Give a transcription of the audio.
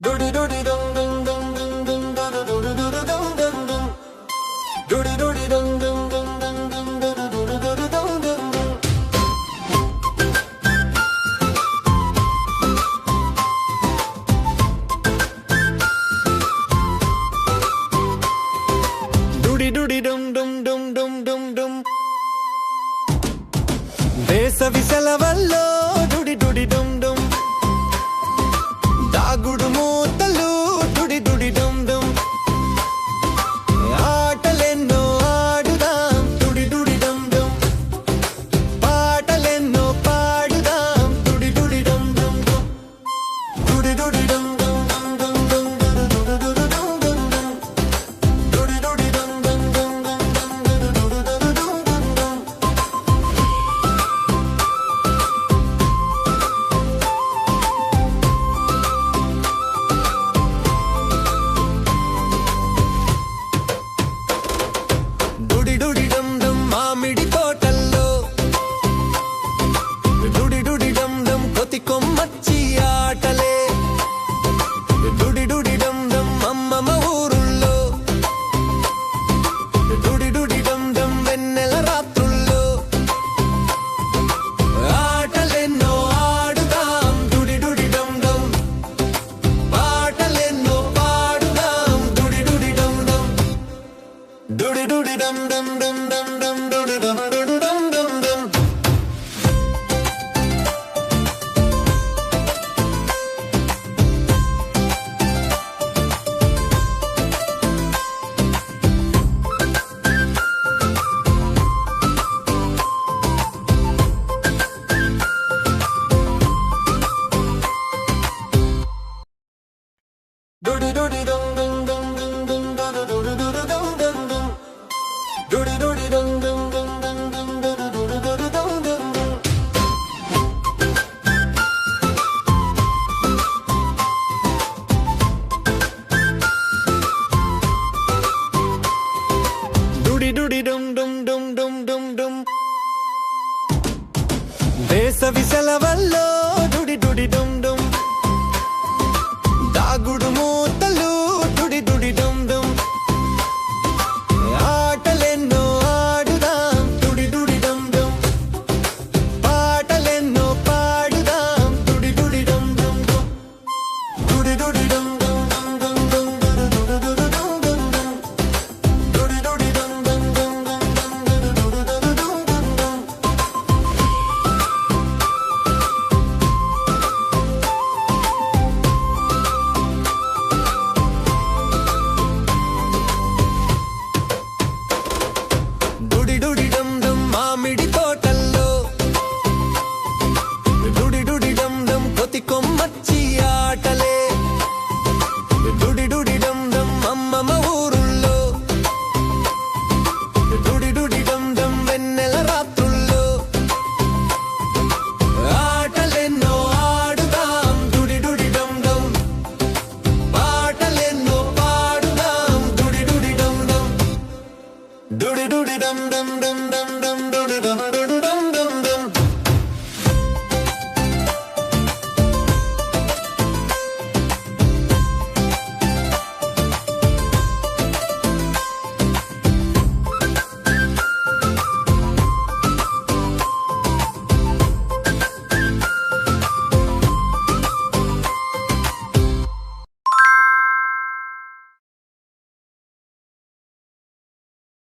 Doody doody dum dum dum dum dum da da doody doody dum dum dum. Doody doody dum dum dum dum dum da da doody doody dum dum dum. Doody doody dum dum dum dum dum dum. వేసవి సెలవల్లో డుడి డుడి డుమ్ డుమ్ దాగుడు మూతలు డుడి డుడి డుమ్ డుమ్ ఆటలెన్నో ఆడుదాం డుడి డుడి డుమ్ డుమ్ పాటలెన్నో పాడుదాం డుడి డుడి డుమ్ డుమ్ డుమ్ డుడి డుడి డుమ్ డుమ్ డుమ్ డుమ్ డుమ్ డుడి డుడి డుమ్ డుమ్ డుమ్ డుడి డుడి డుమ్ డుమ్ డుమ్ డుమ్ డుమ్ డుడి డుడి డుమ్ డుమ్ డుమ్. డుడి డుడి డమ్ డమ్ మామిడి తోటల్లో డుడి డుడి డమ్ డమ్ కొతి కొమ్మచ్చి ఆటలే డుడి డుడి డమ్ డమ్ అమ్మమ్మ ఊరుల్లో డుడి డుడి డమ్ డమ్ వెన్నెల రాత్రుల్లో ఆటలెన్నో ఆడుదాం డుడి డుడి డమ్ డమ్ పాటలెన్నో పాడుదాం డుడి డుడి డమ్ డమ్ డుడి డుడి డమ్ డమ్ డమ్ డమ్ డమ్ డుడి డమ్ డుడి డమ్ డమ్ డమ్. Doody doody dum dum dum dum dum da da doody doody dum dum dum. Doody doody dum dum dum dum dum da da doody doody dum dum dum. Doody doody dum dum dum dum dum dum. వేసవి సెలవల్లో డుడి డుడి డుమ్ డుమ్ దాగుడు మూతలు డుడి డుడి డుమ్ డుమ్ ఆటలెన్నో ఆడుదాం డుడి డుడి డుమ్ డుమ్ పాటలెన్నో పాడుదాం డుడి డుడి డుమ్ డుమ్ డుమ్ డుడి డుడి డుమ్